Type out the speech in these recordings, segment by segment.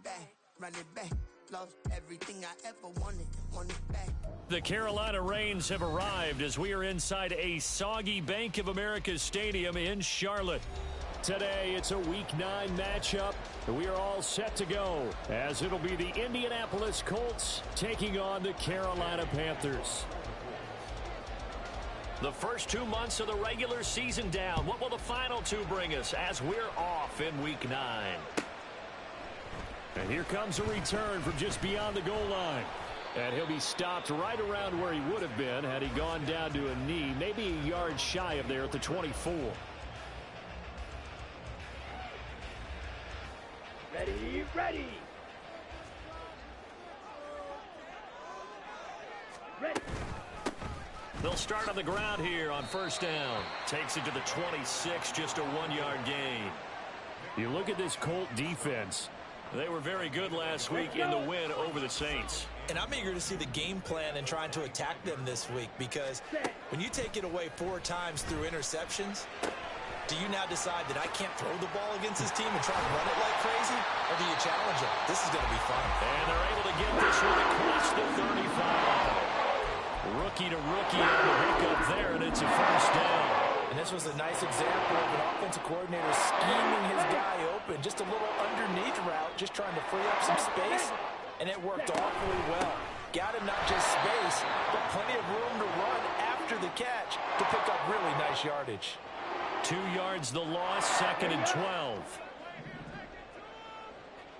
back, run it back. Lost everything I ever wanted back. The Carolina Rains have arrived as we are inside a soggy Bank of America Stadium in Charlotte. Today, it's a Week 9 matchup, and we are all set to go, as it'll be the Indianapolis Colts taking on the Carolina Panthers. The first 2 months of the regular season down. What will the final 2 bring us as we're off in Week 9? And here comes a return from just beyond the goal line. And he'll be stopped right around where he would have been had he gone down to a knee, maybe a yard shy of there at the 24. Ready, ready. Ready. They'll start on the ground here on first down. Takes it to the 26, just a 1-yard gain. You look at this Colt defense. They were very good last week in the win over the Saints. And I'm eager to see the game plan and trying to attack them this week, because when you take it away 4 times through interceptions, do you now decide that I can't throw the ball against this team and try to run it like crazy? Or do you challenge it? This is going to be fun. And they're able to get this one across the 35. Rookie to rookie on the hookup there, and it's a first down. And this was a nice example of an offensive coordinator scheming his guy open. Just a little underneath route, just trying to free up some space. And it worked awfully well. Got him not just space, but plenty of room to run after the catch to pick up really nice yardage. 2 yards the loss, 2nd and 12.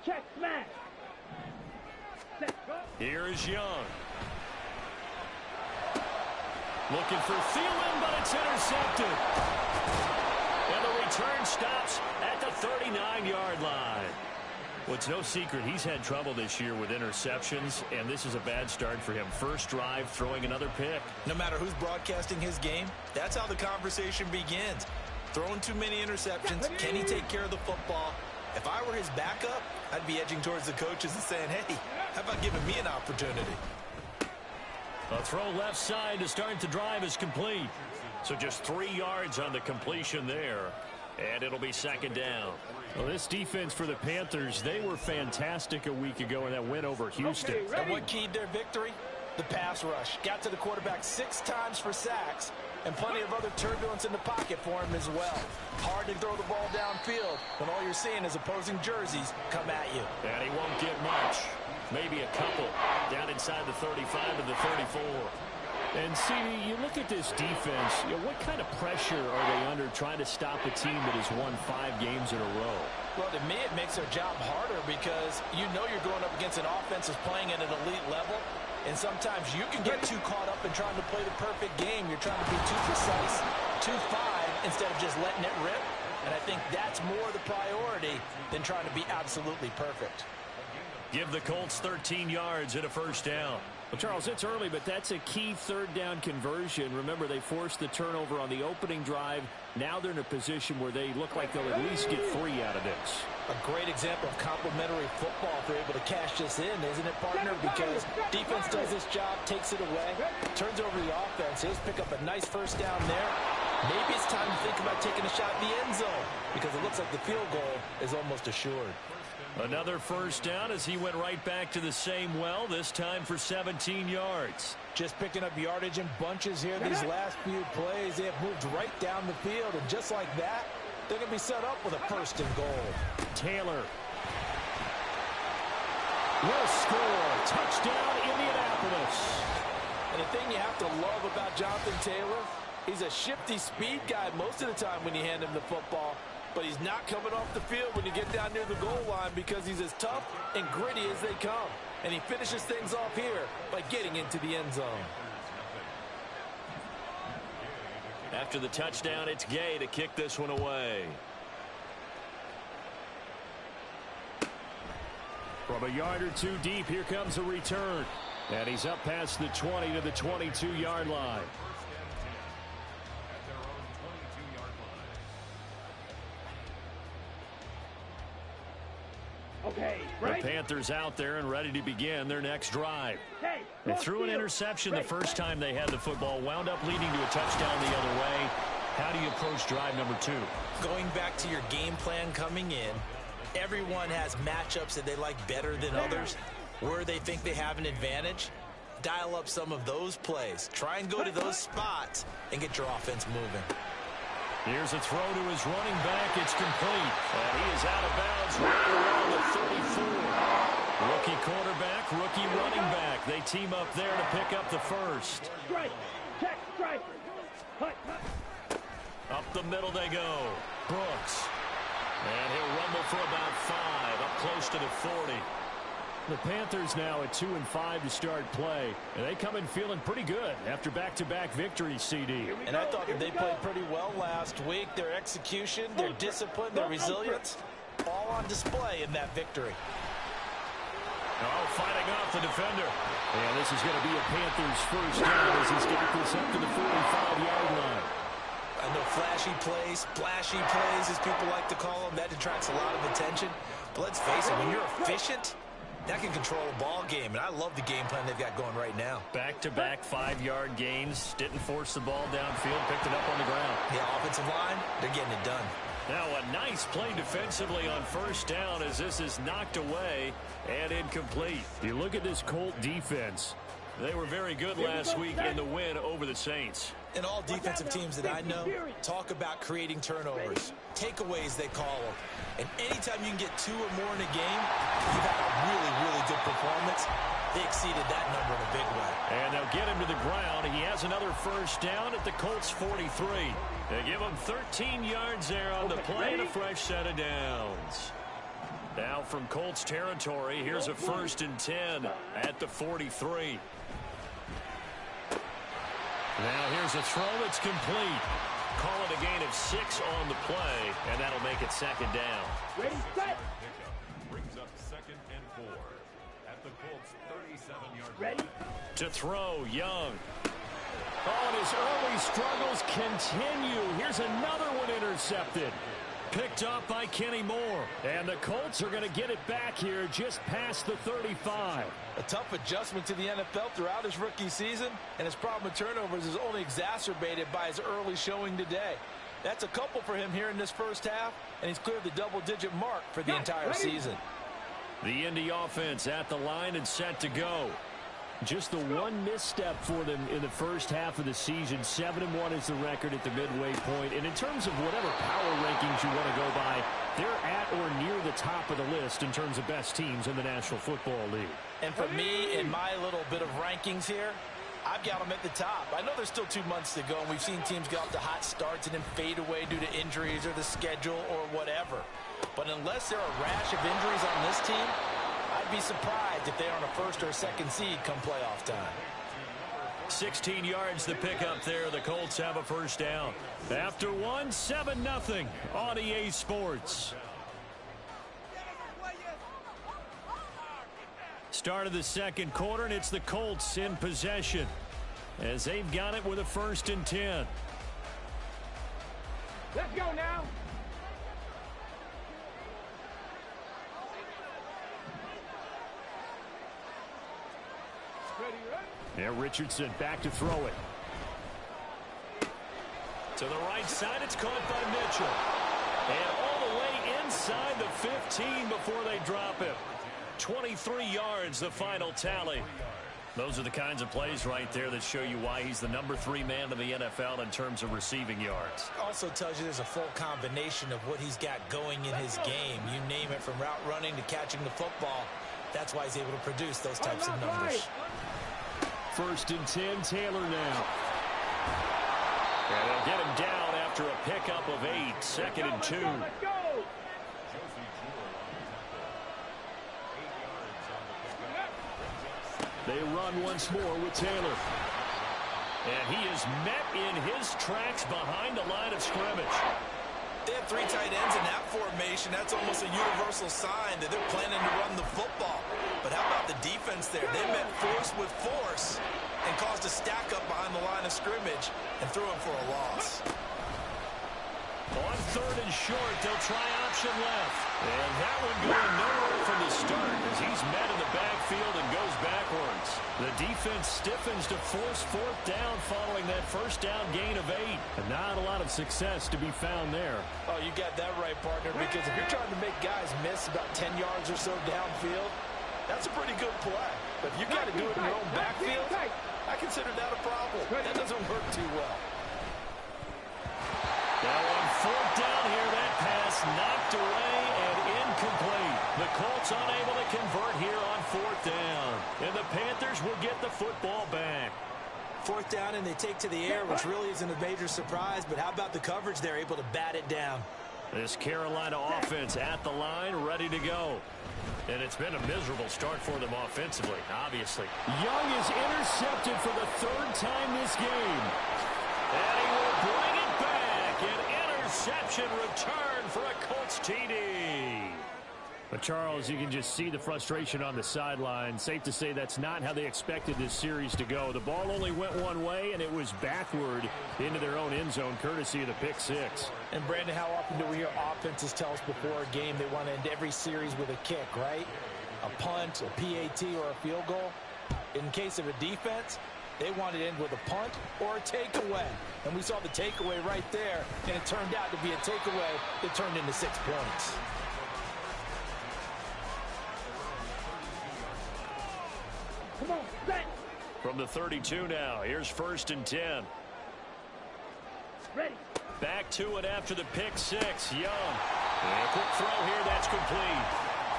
Check, smash. Set, go. Here is Young. Looking for Thielen, but it's intercepted. And the return stops at the 39-yard line. Well, it's no secret he's had trouble this year with interceptions, and this is a bad start for him. First drive, throwing another pick. No matter who's broadcasting his game, that's how the conversation begins. Throwing too many interceptions, can he take care of the football? If I were his backup, I'd be edging towards the coaches and saying, hey, how about giving me an opportunity? A throw left side to start the drive is complete. So just 3 yards on the completion there. And it'll be 2nd down. Well, this defense for the Panthers, they were fantastic a week ago in that win over Houston. Okay, and what keyed their victory? The pass rush. Got to the quarterback 6 times for sacks, and plenty of other turbulence in the pocket for him as well. Hard to throw the ball downfield when all you're seeing is opposing jerseys come at you. And he won't get much. Maybe a couple down inside the 35 to the 34. And, CD, you look at this defense, what kind of pressure are they under trying to stop a team that has won 5 games in a row? Well, to me, it makes their job harder because you know you're going up against an offense that's playing at an elite level, and sometimes you can get too caught up in trying to play the perfect game. You're trying to be too precise, too fine, instead of just letting it rip. And I think that's more the priority than trying to be absolutely perfect. Give the Colts 13 yards and a first down. Well, Charles, it's early, but that's a key 3rd down conversion. Remember, they forced the turnover on the opening drive. Now they're in a position where they look like they'll at least get 3 out of this. A great example of complementary football if they're able to cash this in, isn't it, partner? Because defense does this job, takes it away, turns over the offense. He'll pick up a nice first down there. Maybe it's time to think about taking a shot in the end zone because it looks like the field goal is almost assured. Another first down as he went right back to the same well, this time for 17 yards. Just picking up yardage in bunches here these last few plays. They have moved right down the field, and just like that, they're going to be set up with a 1st and goal. Taylor will score. Touchdown, Indianapolis. And the thing you have to love about Jonathan Taylor, he's a shifty speed guy most of the time when you hand him the football. But he's not coming off the field when you get down near the goal line because he's as tough and gritty as they come. And he finishes things off here by getting into the end zone. After the touchdown, it's Gay to kick this one away. From a yard or 2 deep, here comes a return. And he's up past the 20 to the 22-yard line. Okay, The right. Panthers out there and ready to begin their next drive. Hey, They threw an interception the first time they had the football, wound up leading to a touchdown the other way. How do you approach drive number 2? Going back to your game plan coming in, Everyone has matchups that they like better than others, where they think they have an advantage. Dial up some of those plays. Try and go to those spots and get your offense moving. Here's a throw to his running back. It's complete. And he is out of bounds right around the 34. Rookie quarterback, rookie running back. They team up there to pick up the first. Strike. Check striker. Hut, hut. Up the middle they go. Brooks. And he'll rumble for about 5, up close to the 40. The Panthers now at 2-5 to start play. And they come in feeling pretty good after back-to-back victories, CD. And I thought that they played pretty well last week. Their execution, their discipline, their resilience, all on display in that victory. Oh, fighting off the defender. And this is going to be a Panthers first down as he's got this up to the 45-yard line. I know flashy plays, splashy plays, as people like to call them, that attracts a lot of attention. But let's face it, when you're efficient, that can control a ball game, and I love the game plan they've got going right now. Back-to-back 5-yard gains, didn't force the ball downfield, picked it up on the ground. The offensive line, they're getting it done. Now a nice play defensively on first down as this is knocked away and incomplete. You look at this Colt defense. They were very good last week in the win over the Saints. And all defensive teams that I know talk about creating turnovers, takeaways they call them. And anytime you can get 2 or more in a game, you've had a really, really good performance. They exceeded that number in a big way. And they'll get him to the ground. He has another first down at the Colts 43. They give him 13 yards there on the play and a fresh set of downs. Now from Colts territory, here's a 1st and 10 at the 43. Now here's a throw. It's complete. Call it a gain of 6 on the play, and that'll make it 2nd down. Ready, set. Brings up 2nd and 4 at the Colts 37-yard line. Ready. To throw, Young. Oh, and his early struggles continue. Here's another one intercepted. Picked off by Kenny Moore. And the Colts are going to get it back here just past the 35. A tough adjustment to the NFL throughout his rookie season, and his problem with turnovers is only exacerbated by his early showing today. That's a couple for him here in this first half, and he's cleared the double-digit mark for the entire season. The Indy offense at the line and set to go. Just the one misstep for them in the first half of the season. 7-1 is the record at the midway point. And in terms of whatever power rankings you want to go by, they're at or near the top of the list in terms of best teams in the National Football League. And for me, in my little bit of rankings here, I've got them at the top. I know there's still 2 months to go, and we've seen teams get off to hot starts and then fade away due to injuries or the schedule or whatever. But unless there are a rash of injuries on this team, I'd be surprised if they aren't a 1st or 2nd seed come playoff time. 16 yards to pick up there. The Colts have a first down. After 1, 7-0 on EA Sports. Start of the 2nd quarter, and it's the Colts in possession as they've got it with a 1st and 10. Let's go now. There, Richardson back to throw it. To the right side, it's caught by Mitchell. And all the way inside the 15 before they drop him. 23 yards, the final tally. Those are the kinds of plays right there that show you why he's the number 3 man in the NFL in terms of receiving yards. Also tells you there's a full combination of what he's got going in his game. You name it, from route running to catching the football. That's why he's able to produce those types of numbers. 1st and 10, Taylor now. And they'll get him down after a pickup of 8. 2nd and 2. Let's go. They run once more with Taylor. And he is met in his tracks behind the line of scrimmage. They have 3 tight ends in that formation. That's almost a universal sign that they're planning to run the football. But how about the defense there? They met force with force and caused a stack up behind the line of scrimmage and threw him for a loss. On 3rd and short, they'll try option left. And that one going nowhere from the start as he's met in the backfield and goes backwards. The defense stiffens to force fourth down following that first down gain of 8. And not a lot of success to be found there. Oh, you got that right, partner, because if you're trying to make guys miss about 10 yards or so downfield, that's a pretty good play. But if you got to do it in your own backfield, I consider that a problem. That doesn't work too well. Now on fourth down here, that pass knocked away and incomplete. The Colts unable to convert here on fourth down. And the Panthers will get the football back. Fourth down and they take to the air, which really isn't a major surprise. But how about the coverage? They're able to bat it down. This Carolina offense at the line, ready to go. And it's been a miserable start for them offensively, obviously. Young is intercepted for the third time this game. And he will bring it back. An interception return for a Colts TD. But, Charles, you can just see the frustration on the sideline. Safe to say that's not how they expected this series to go. The ball only went one way, and it was backward into their own end zone, courtesy of the pick six. And, Brandon, how often do we hear offenses tell us before a game they want to end every series with a kick, right? A punt, a PAT, or a field goal. In case of a defense, they want to end with a punt or a takeaway. And we saw the takeaway right there, and it turned out to be a takeaway that turned into 6 points. Come on, set. From the 32 now, here's 1st and 10. Ready. Back to it after the pick six. Young. And a quick throw here, that's complete.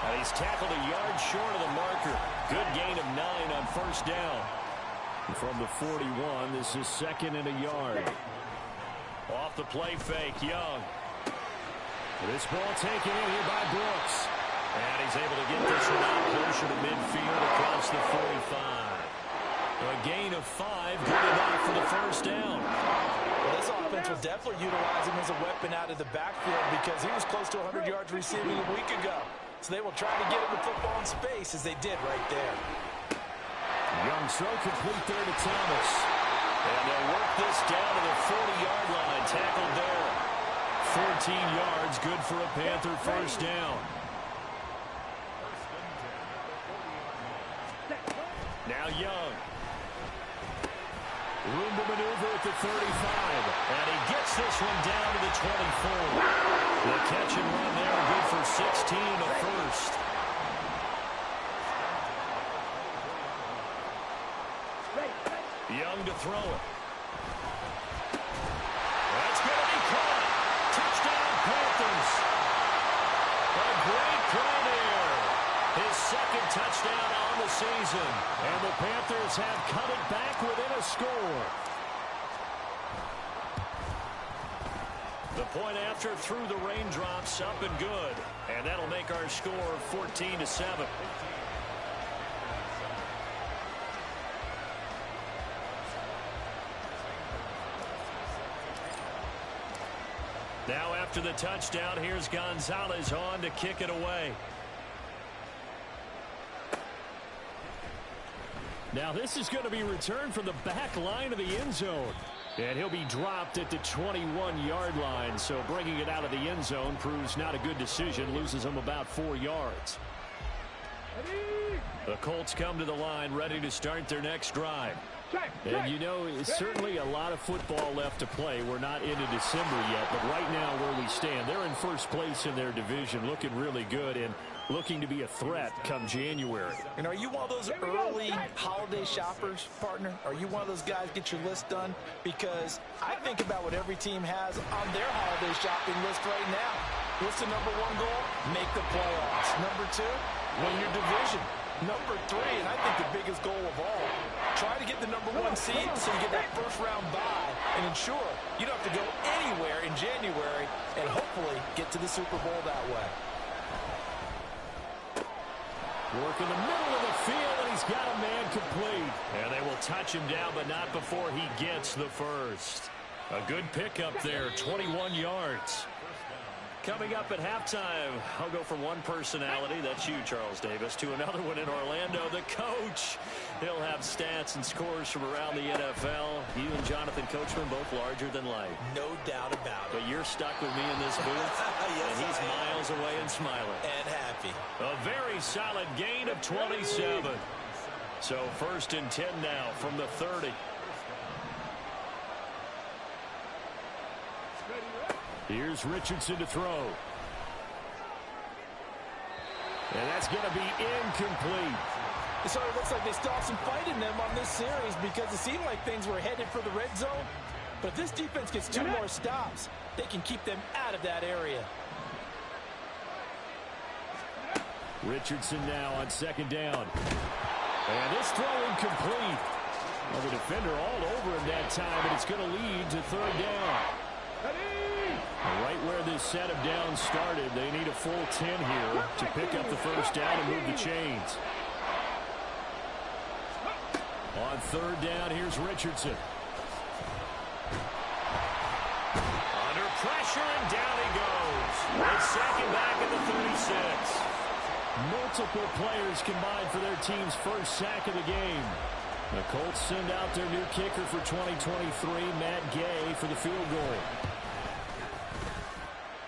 And he's tackled a yard short of the marker. Good gain of 9 on first down. And from the 41, this is 2nd and a yard. Off the play fake, Young. This ball taken in here by Brooks. And he's able to get this one out closer to midfield across the 45. A gain of 5, good enough for the first down. Well, this offense will definitely utilize him as a weapon out of the backfield because he was close to 100 yards receiving a week ago. So they will try to get him the football in space as they did right there. Young throw complete there to Thomas. And they'll work this down to the 40-yard line. Tackled there. 14 yards, good for a Panther first down. Now Young. Room to maneuver at the 35. And he gets this one down to the 24. The catch and run there, good for 16 and a first. Young to throw it. That's going to be caught. Touchdown, Panthers. A great play there. His second touchdown on the season. And the Panthers have cut it back within a score. The point after through the raindrops, up and good. And that'll make our score 14-7. Now after the touchdown, here's Gonzalez on to kick it away. Now this is going to be returned from the back line of the end zone. And he'll be dropped at the 21-yard line. So bringing it out of the end zone proves not a good decision. Loses him about 4 yards. The Colts come to the line ready to start their next drive. And you know, it's certainly a lot of football left to play. We're not into December yet, but right now where we stand, they're in first place in their division, looking really good and looking to be a threat come January. And are you one of those early holiday shoppers, partner? Are you one of those guys get your list done? Because I think about what every team has on their holiday shopping list right now. What's the number 1 goal? Make the playoffs. Number 2, win your division. Number 3, and I think the biggest goal of all, try to get the number 1 seed so you get that first round bye and ensure you don't have to go anywhere in January and hopefully get to the Super Bowl that way. Work in the middle of the field, and he's got a man complete. And they will touch him down, but not before he gets the first. A good pickup there, 21 yards. Coming up at halftime, I'll go from one personality, that's you, Charles Davis, to another one in Orlando, the coach. He'll have stats and scores from around the NFL. You and Jonathan Coachman both larger than life. No doubt about it. But you're stuck with me in this booth, yes, and he's miles away and smiling. And happy. A very solid gain of 27. So 1st and 10 now from the 30. Here's Richardson to throw. And that's going to be incomplete. It sort of looks like they still have some fight in them on this series because it seemed like things were headed for the red zone. But if this defense gets 2 more stops, they can keep them out of that area. Richardson now on 2nd down. And this throw incomplete. Well, the defender all over him that time, but it's going to lead to 3rd down. Right where this set of downs started, they need a full 10 here to pick up the 1st down and move the chains. On 3rd down, here's Richardson. Under pressure, and down he goes. It's 2nd back at the 36. Multiple players combined for their team's 1st sack of the game. The Colts send out their new kicker for 2023, Matt Gay, for the field goal.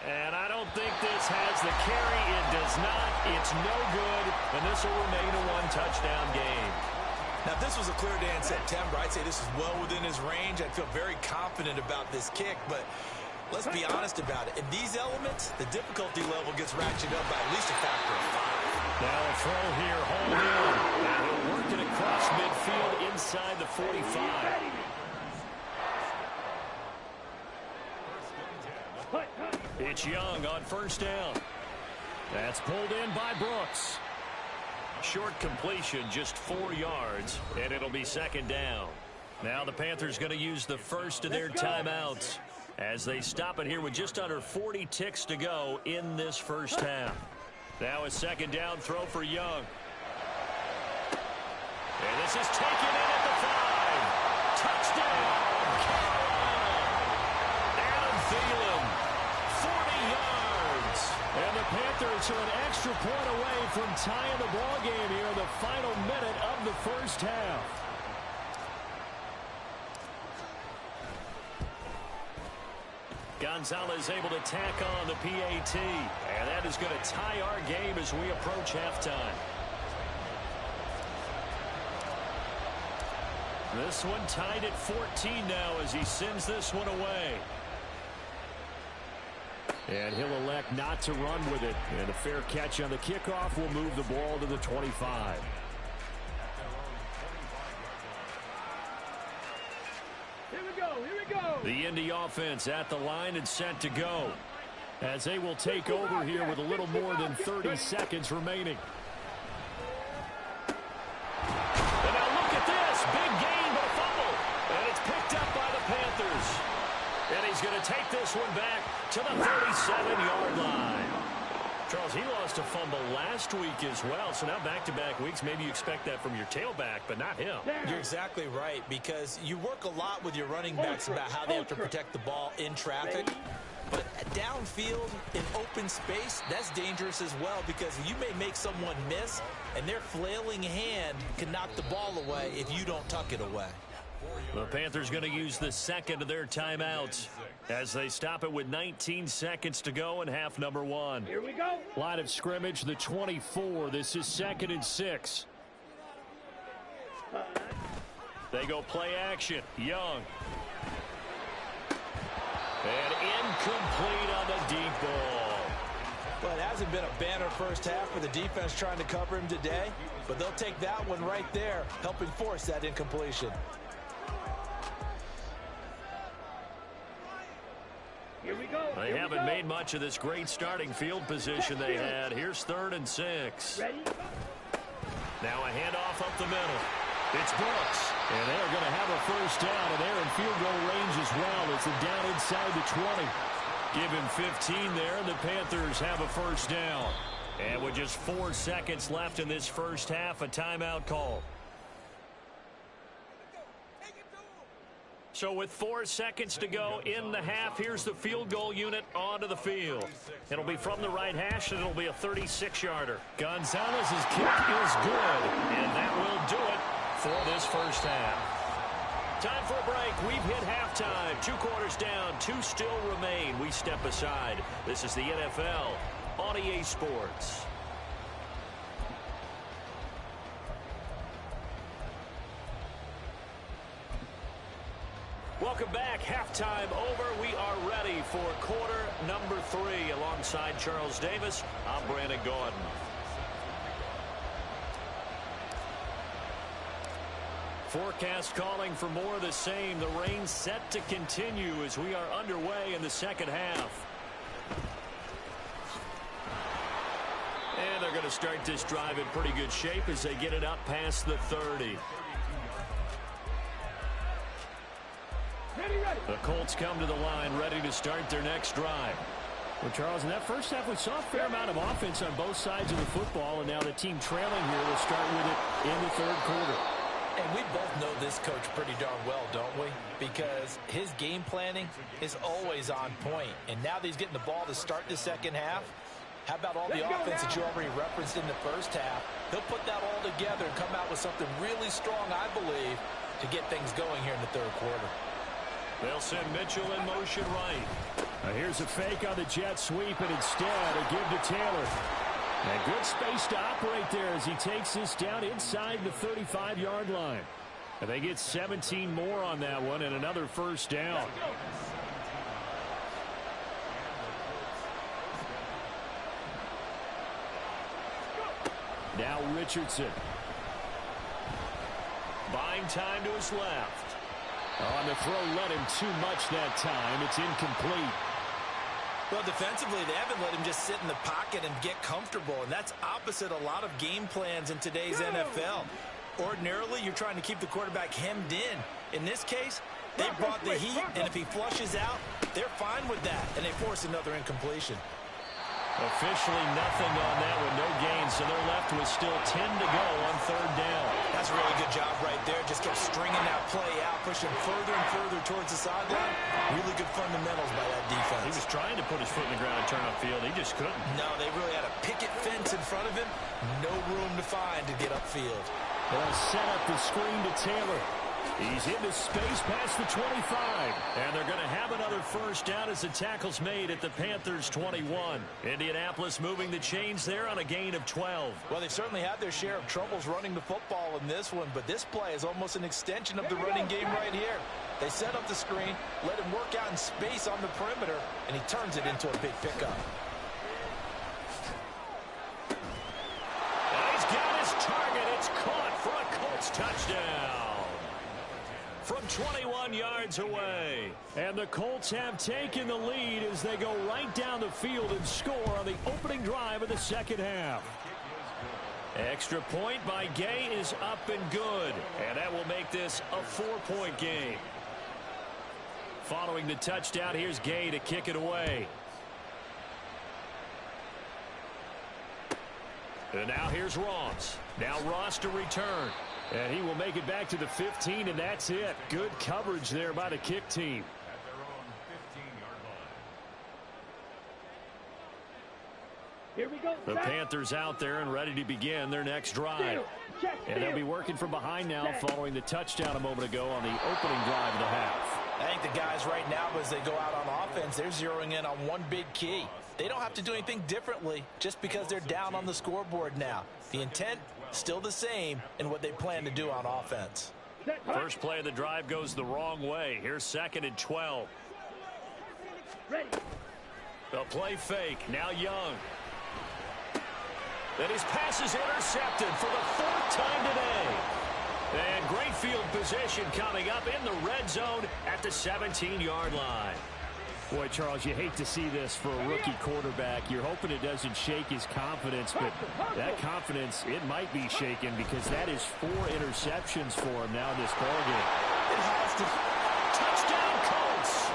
And I don't think this has the carry. It does not. It's no good. And this will remain a 1-touchdown game. Now, if this was a clear day in September, I'd say this is well within his range. I'd feel very confident about this kick. But let's be honest about it. In these elements, the difficulty level gets ratcheted up by at least a factor of 5. Now a throw here, hold in. And he'll work it across midfield inside the 45. It's Young on 1st down. That's pulled in by Brooks. Short completion, just 4 yards, and it'll be 2nd down. Now the Panthers going to use the first of their timeouts as they stop it here with just under 40 ticks to go in this 1st half. Now a 2nd down throw for Young. And this is taken in at the 5. Touchdown, Carolina. Adam Thielen, 40 yards. And the Panthers are an extra point away from tying the ball game here in the final minute of the 1st half. Gonzalez able to tack on the PAT. And that is going to tie our game as we approach halftime. This one tied at 14 now as he sends this one away. And he'll elect not to run with it. And a fair catch on the kickoff will move the ball to the 25. Here we go. The Indy offense at the line and set to go as they will take over here with a little more than 30 seconds remaining. And now look at this. Big gain, but a fumble. And it's picked up by the Panthers. And he's going to take this one back to the 37-yard line. Charles, he lost a fumble last week as well, so now back-to-back weeks, maybe you expect that from your tailback, but not him. You're exactly right, because you work a lot with your running backs about how they have to protect the ball in traffic. But downfield, in open space, that's dangerous as well, because you may make someone miss, and their flailing hand can knock the ball away if you don't tuck it away. The Panthers going to use the second of their timeouts as they stop it with 19 seconds to go in half number 1. Here we go. Line of scrimmage, the 24. This is 2nd and 6. They go play action. Young. And incomplete on the deep ball. Well, it hasn't been a banner 1st half for the defense trying to cover him today, but they'll take that one right there, helping force that incompletion. Here we go. They haven't made much of this great starting field position they had. Here's 3rd and 6. Ready? Now a handoff up the middle. It's Brooks. And they're going to have a 1st down, and they're in field goal range as well. It's a down inside the 20. Give him 15 there, and the Panthers have a 1st down. And with just 4 seconds left in this 1st half, a timeout call. So with 4 seconds to go in the half, here's the field goal unit onto the field. It'll be from the right hash, and it'll be a 36-yarder. Gonzalez's kick is good, and that will do it for this first half. Time for a break. We've hit halftime. 2 quarters down, 2 still remain. We step aside. This is the NFL on EA Sports. Welcome back. Halftime over. We are ready for quarter number 3. Alongside Charles Davis, I'm Brandon Gordon. Forecast calling for more of the same. The rain set to continue as we are underway in the second half. And they're going to start this drive in pretty good shape as they get it up past the 30. The Colts come to the line ready to start their next drive. Well, Charles, in that first half, we saw a fair amount of offense on both sides of the football, and now the team trailing here will start with it in the third quarter. And we both know this coach pretty darn well, don't we? Because his game planning is always on point. And now that he's getting the ball to start the second half, how about all the offense that you already referenced in the first half? He'll put that all together and come out with something really strong, I believe, to get things going here in the third quarter. They'll send Mitchell in motion right. Here's a fake on the jet sweep, and instead a give to Taylor. And good space to operate there as he takes this down inside the 35-yard line. And they get 17 more on that one and another first down. Now Richardson. Buying time to his left. On the throw, let him too much that time. It's incomplete. Well, defensively, they haven't let him just sit in the pocket and get comfortable, and that's opposite a lot of game plans in today's NFL. Ordinarily, you're trying to keep the quarterback hemmed in. In this case, they brought the heat, and if he flushes out, they're fine with that, and they force another incompletion. Officially nothing on that one, no gain, so they're left with still 10 to go on third down. That's a really good job right there. Just kept stringing that play out, pushing further and further towards the sideline. Really good fundamentals by that defense. He was trying to put his foot in the ground and turn upfield. He just couldn't. No, they really had a picket fence in front of him. No room to find to get upfield. They'll set up the screen to Taylor. He's into space past the 25. And they're going to have another first down as the tackle's made at the Panthers' 21. Indianapolis moving the chains there on a gain of 12. Well, they've certainly had their share of troubles running the football in this one, but this play is almost an extension of the running game right here. They set up the screen, let him work out in space on the perimeter, and he turns it into a big pickup. And he's got his target. It's caught for a Colts touchdown from 21 yards away. And the Colts have taken the lead as they go right down the field and score on the opening drive of the second half. Extra point by Gay is up and good. And that will make this a 4-point game. Following the touchdown, here's Gay to kick it away. And now here's Ross. Now Ross to return. And he will make it back to the 15, and that's it. Good coverage there by the kick team. At their own 15-yard line. Here we go. The Panthers out there and ready to begin their next drive. And they'll be working from behind now following the touchdown a moment ago on the opening drive of the half. I think the guys right now, as they go out on offense, they're zeroing in on one big key. They don't have to do anything differently just because they're down on the scoreboard now. The intent, still the same in what they plan to do on offense. First play of the drive goes the wrong way. Here's 2nd and 12. Ready. They'll play fake. Now Young. Then his pass is intercepted for the 4th time today. And great field position coming up in the red zone at the 17-yard line. Boy, Charles, you hate to see this for a rookie quarterback. You're hoping it doesn't shake his confidence, but that confidence, it might be shaken because that is 4 interceptions for him now in this ballgame. It has to. Touchdown, Colts.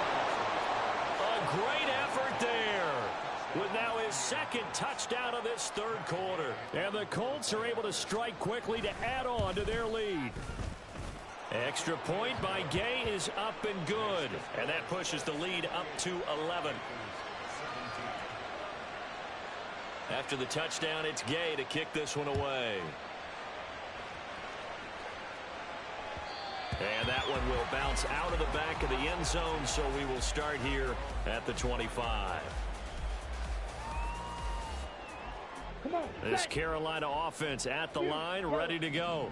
A great effort there with now his 2nd touchdown of this third quarter. And the Colts are able to strike quickly to add on to their lead. Extra point by Gay is up and good. And that pushes the lead up to 11. After the touchdown, it's Gay to kick this one away. And that one will bounce out of the back of the end zone, so we will start here at the 25. Come on. This Carolina offense at the line, ready to go.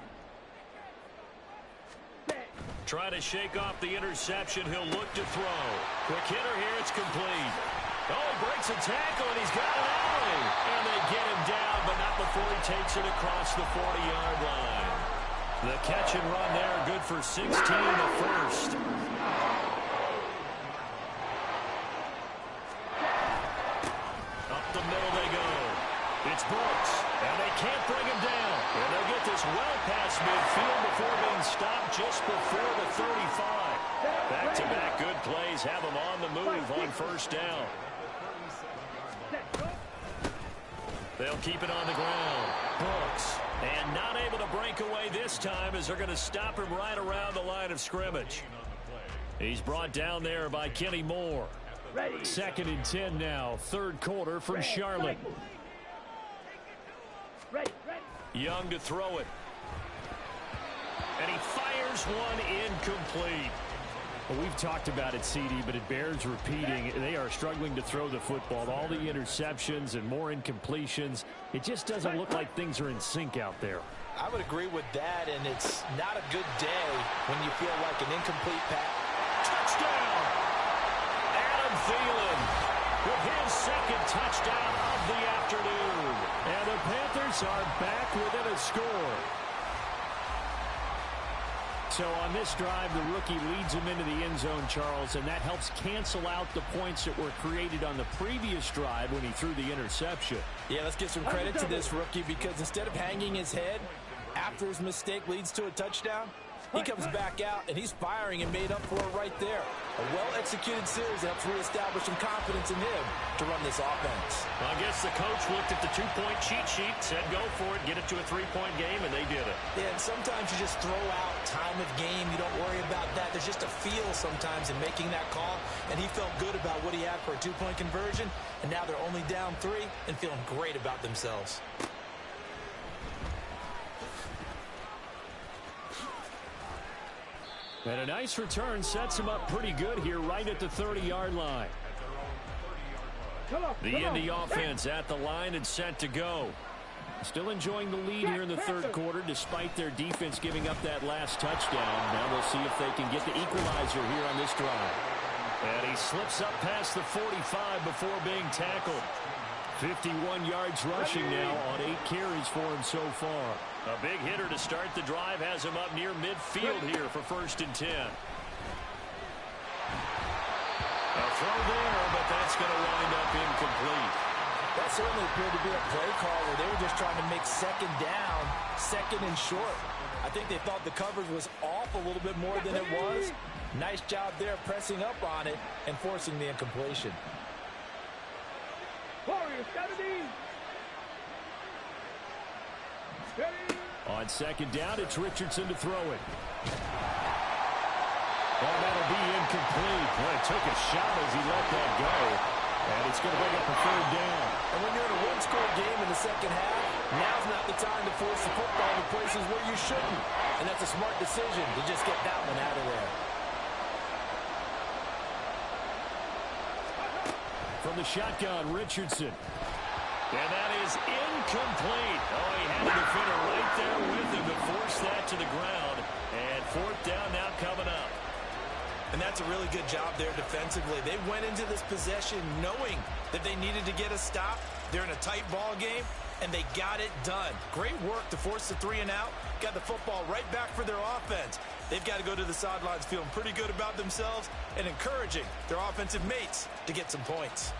Try to shake off the interception. He'll look to throw. Quick hitter here. It's complete. Oh, he breaks a tackle, and he's got an alley. And they get him down, but not before he takes it across the 40-yard line. The catch and run there, good for 16, the first. Up the middle they go. It's Brooks, and they can't bring him down. And they'll get this well past midfield before being stopped just before the 35. Back-to-back good plays have them on the move on first down. They'll keep it on the ground. Brooks, and not able to break away this time as they're going to stop him right around the line of scrimmage. He's brought down there by Kenny Moore. Second and 10 now, third quarter from Charlotte. Young to throw it. And he fires one incomplete. Well, we've talked about it, CD, but it bears repeating. They are struggling to throw the football. All the interceptions and more incompletions. It just doesn't look like things are in sync out there. I would agree with that, and it's not a good day when you feel like an incomplete pass. Touchdown! Adam Thielen with his second touchdown of the afternoon. And the Panthers are back within a score. So on this drive, the rookie leads him into the end zone, Charles, and that helps cancel out the points that were created on the previous drive when he threw the interception. Yeah, let's give some credit to this rookie because instead of hanging his head after his mistake leads to a touchdown, he comes back out and he's firing and made up for it right there. A well-executed series that helps reestablish some confidence in him to run this offense. I guess the coach looked at the two-point cheat sheet, said go for it, get it to a three-point game, and they did it. Yeah, and sometimes you just throw out time of game. You don't worry about that. There's just a feel sometimes in making that call, and he felt good about what he had for a two-point conversion, and now they're only down 3 and feeling great about themselves. And a nice return sets him up pretty good here right at the 30-yard line. The Indy offense at the line and set to go. Still enjoying the lead here in the third quarter despite their defense giving up that last touchdown. Now we'll see if they can get the equalizer here on this drive. And he slips up past the 45 before being tackled. 51 yards rushing now on 8 carries for him so far. A big hitter to start the drive has him up near midfield here for first and 10. A throw there, but that's going to wind up incomplete. That certainly appeared to be a play call where they were just trying to make second down, second and short. I think they thought the coverage was off a little bit more than it was. Nice job there pressing up on it and forcing the incompletion. Warriors, 17. On second down, it's Richardson to throw it. Oh, that'll be incomplete. Well, it took a shot as he let that go. And it's going to bring up a third down. And when you're in a one-score game in the second half, now's not the time to force the football to places where you shouldn't. And that's a smart decision to just get that one out of there. From the shotgun, Richardson. And that is incomplete. Oh, he had a defender right there with him to force that to the ground. And fourth down now coming up. And that's a really good job there defensively. They went into this possession knowing that they needed to get a stop. They're in a tight ball game, and they got it done. Great work to force the 3 and out. Got the football right back for their offense. They've got to go to the sidelines feeling pretty good about themselves and encouraging their offensive mates to get some points.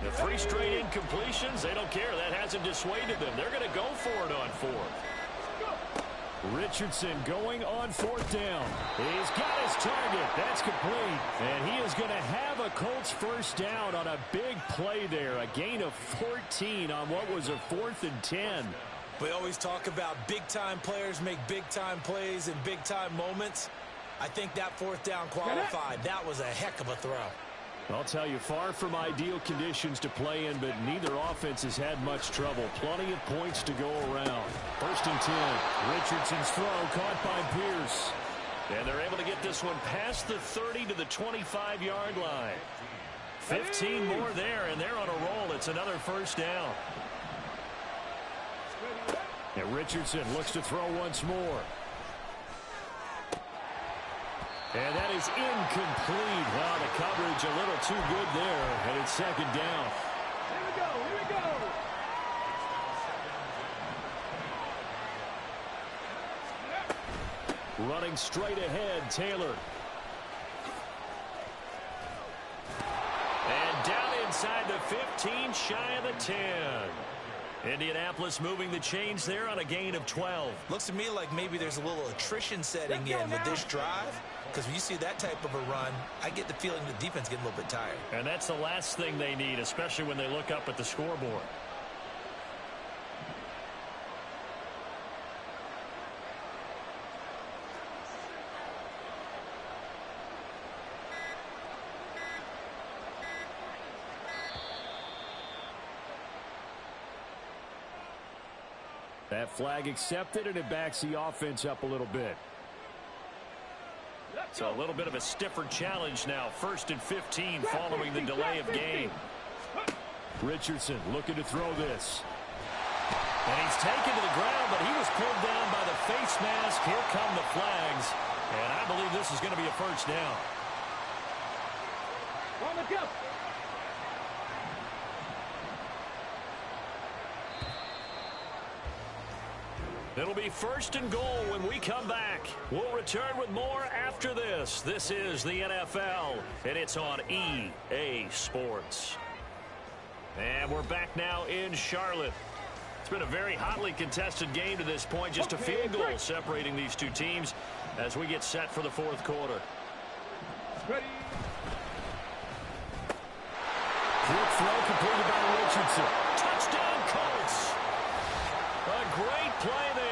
The 3 straight incompletions, they don't care. That hasn't dissuaded them. They're going to go for it on 4th. Richardson going on 4th down. He's got his target. That's complete. And he is going to have a Colts first down on a big play there. A gain of 14 on what was a 4th and 10. We always talk about big-time players make big-time plays in big-time moments. I think that 4th down qualified. That was a heck of a throw. I'll tell you, far from ideal conditions to play in, but neither offense has had much trouble. Plenty of points to go around. 1st and 10. Richardson's throw caught by Pierce. And they're able to get this one past the 30 to the 25-yard line. 15 more there, and they're on a roll. It's another first down. And Richardson looks to throw once more. And that is incomplete. Wow, the coverage a little too good there, and it's 2nd down. Here we go, here we go. Running straight ahead, Taylor. And down inside the 15, shy of the 10. Indianapolis moving the chains there on a gain of 12. Looks to me like maybe there's a little attrition setting in with this drive, because when you see that type of a run, I get the feeling the defense getting a little bit tired. And that's the last thing they need, especially when they look up at the scoreboard. That flag accepted, and it backs the offense up a little bit. So a little bit of a stiffer challenge now. 1st and 15 following the delay of game. Richardson looking to throw this. And he's taken to the ground, but he was pulled down by the face mask. Here come the flags. And I believe this is going to be a first down. On the go. It'll be 1st and goal when we come back. We'll return with more after this. This is the NFL, and it's on EA Sports. And we're back now in Charlotte. It's been a very hotly contested game to this point. Just a field goal separating these two teams as we get set for the 4th quarter. Ready. Quick throw completed by Richardson. Touchdown, Colts. A great play there.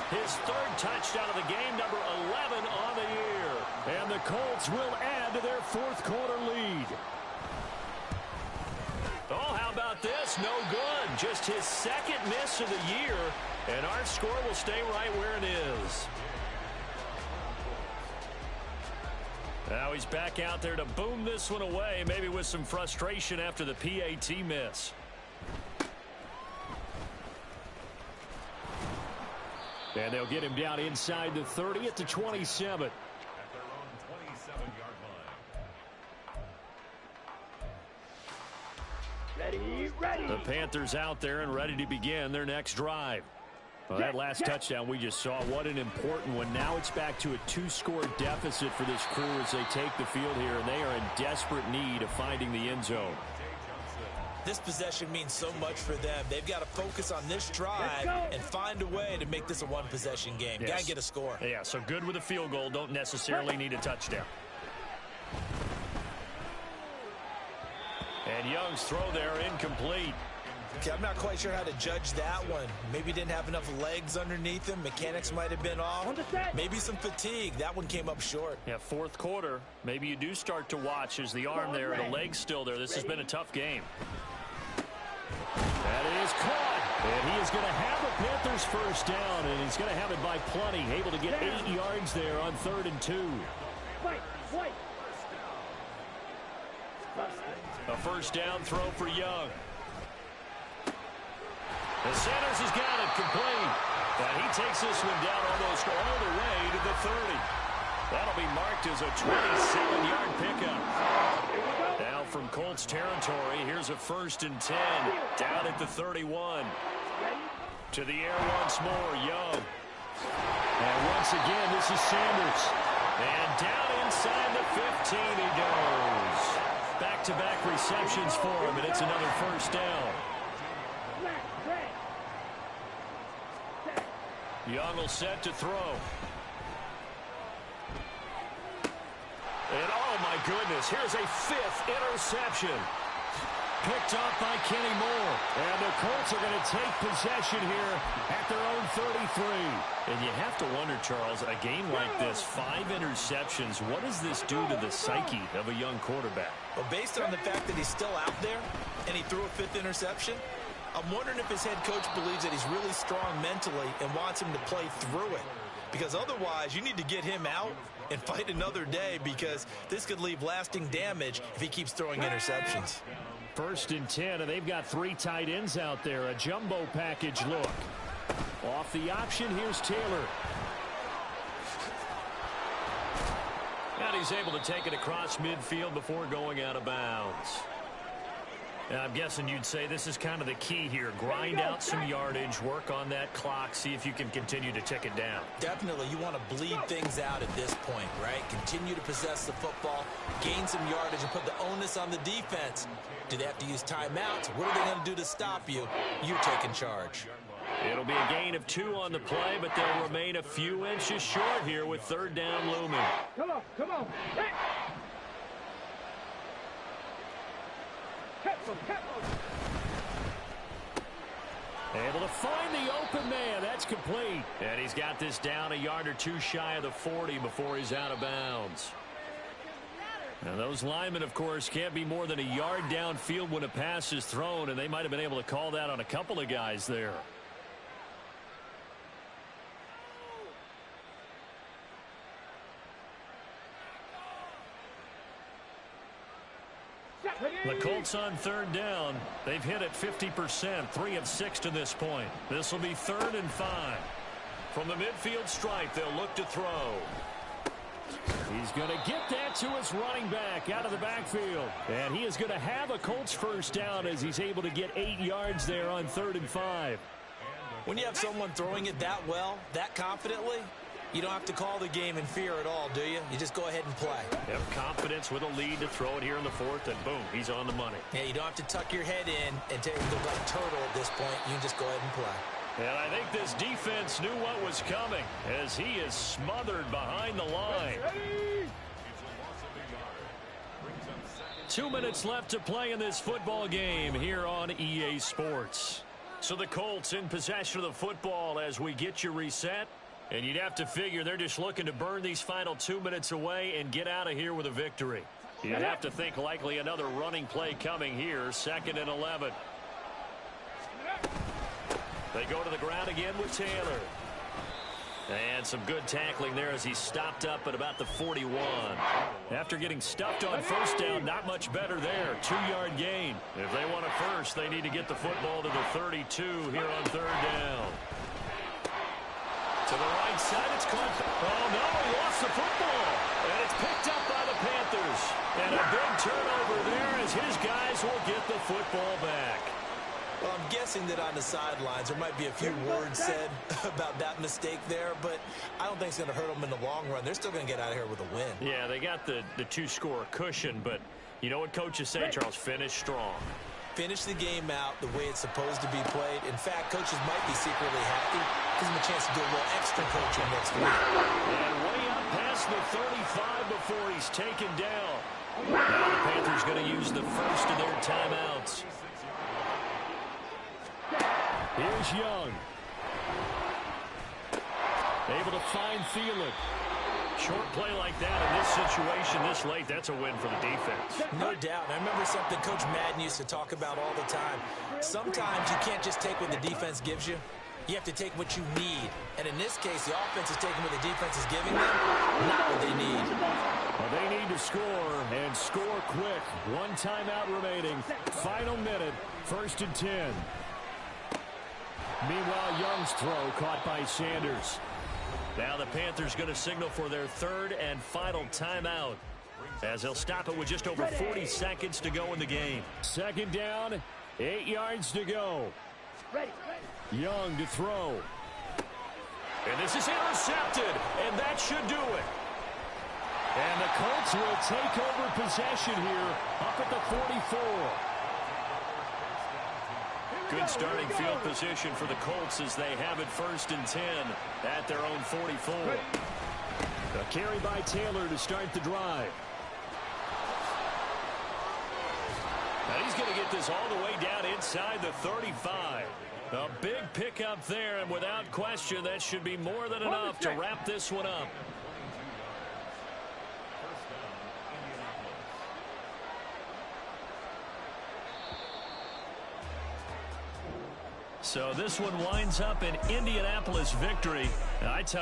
His 3rd touchdown of the game, number 11 on the year. And the Colts will add to their 4th quarter lead. Oh, how about this? No good. Just his 2nd miss of the year. And our score will stay right where it is. Now he's back out there to boom this one away, maybe with some frustration after the PAT miss. And they'll get him down inside the 30 at the 27. At their own 27-yard line. Ready. The Panthers out there and ready to begin their next drive. Well, that last touchdown we just saw, what an important one. Now it's back to a 2-score deficit for this crew as they take the field here, and they are in desperate need of finding the end zone. This possession means so much for them. They've got to focus on this drive and find a way to make this a 1-possession game. Yes. Got to get a score. Yeah, so good with a field goal. Don't necessarily need a touchdown. And Young's throw there incomplete. Okay, I'm not quite sure how to judge that one. Maybe didn't have enough legs underneath him. Mechanics might have been off. Maybe some fatigue. That one came up short. Yeah, 4th quarter. Maybe you do start to watch as the arm there, the leg's still there. This has been a tough game. That is caught. And he is going to have the Panthers first down, and he's going to have it by plenty. Able to get 8 yards there on 3rd and 2. A first down throw for Young. And Sanders has got it complete. And he takes this one down almost all the way to the 30. That'll be marked as a 27-yard pickup. Now from Colts territory, here's a 1st and 10. Down at the 31. To the air once more, Young. And once again, this is Sanders. And down inside the 15 he goes. Back-to-back receptions for him, and it's another first down. Young will set to throw. And oh my goodness, here's a 5th interception. Picked up by Kenny Moore. And the Colts are going to take possession here at their own 33. And you have to wonder, Charles, a game like this, 5 interceptions, what does this do to the psyche of a young quarterback? Well, based on the fact that he's still out there and he threw a 5th interception, I'm wondering if his head coach believes that he's really strong mentally and wants him to play through it. Because otherwise, you need to get him out and fight another day, because this could leave lasting damage if he keeps throwing interceptions. 1st and 10, and they've got 3 tight ends out there. A jumbo package look. Off the option, here's Taylor. And he's able to take it across midfield before going out of bounds. And I'm guessing you'd say this is kind of the key here. Grind out some yardage, work on that clock, see if you can continue to tick it down. Definitely. You want to bleed things out at this point, right? Continue to possess the football, gain some yardage, and put the onus on the defense. Do they have to use timeouts? What are they going to do to stop you? You're taking charge. It'll be a gain of 2 on the play, but they'll remain a few inches short here with 3rd down looming. Come on, come on. Hey. Able to find the open man. That's complete. And he's got this down a yard or 2 shy of the 40 before he's out of bounds. Now, those linemen, of course, can't be more than a yard downfield when a pass is thrown, and they might have been able to call that on a couple of guys there. The Colts on 3rd down. They've hit it 50%, 3 of 6 to this point. This will be 3rd and 5. From the midfield stripe, they'll look to throw. He's going to get that to his running back out of the backfield. And he is going to have a Colts 1st down as he's able to get 8 yards there on 3rd and 5. When you have someone throwing it that well, that confidently, you don't have to call the game in fear at all, do you? You just go ahead and play. Have confidence with a lead to throw it here in the 4th, and boom, he's on the money. Yeah, you don't have to tuck your head in and take the like turtle at this point. You just go ahead and play. And I think this defense knew what was coming as he is smothered behind the line. 2 minutes left to play in this football game here on EA Sports. So the Colts in possession of the football as we get you reset. And you'd have to figure they're just looking to burn these final 2 minutes away and get out of here with a victory. You'd have to think likely another running play coming here, 2nd and 11. They go to the ground again with Taylor. And some good tackling there as he stopped up at about the 41. After getting stuffed on 1st down, not much better there. 2-yard gain. If they want a 1st, they need to get the football to the 32 here on 3rd down. To the right side, it's caught. Oh, no, he lost the football. And it's picked up by the Panthers. And a big turnover there as his guys will get the football back. Well, I'm guessing that on the sidelines there might be a few words said about that mistake there, but I don't think it's going to hurt them in the long run. They're still going to get out of here with a win. Yeah, they got the 2-score cushion, but you know what coaches say, Charles? Finish strong. Finish the game out the way it's supposed to be played. In fact, coaches might be secretly happy. Gives them a chance to do a little extra coaching next week. And way up past the 35 before he's taken down. Now the Panthers going to use the 1st of their timeouts. Here's Young. Able to find Thielen. Short play like that in this situation this late, that's a win for the defense. No doubt. I remember something Coach Madden used to talk about all the time. Sometimes you can't just take what the defense gives you. You have to take what you need. And in this case, the offense is taking what the defense is giving them, not what they need. Well, they need to score, and score quick. 1 timeout remaining. Final minute, 1st and 10. Meanwhile, Young's throw caught by Sanders. Now the Panthers going to signal for their 3rd and final timeout as they'll stop it with just over 40 seconds to go in the game. 2nd down, 8 yards to go. Young to throw. And this is intercepted, and that should do it. And the Colts will take over possession here up at the 44. Good starting field position for the Colts as they have it 1st and 10 at their own 44. A carry by Taylor to start the drive. Now he's going to get this all the way down inside the 35. A big pickup there, and without question, that should be more than enough to wrap this one up. So this one winds up an Indianapolis victory. And I tell you,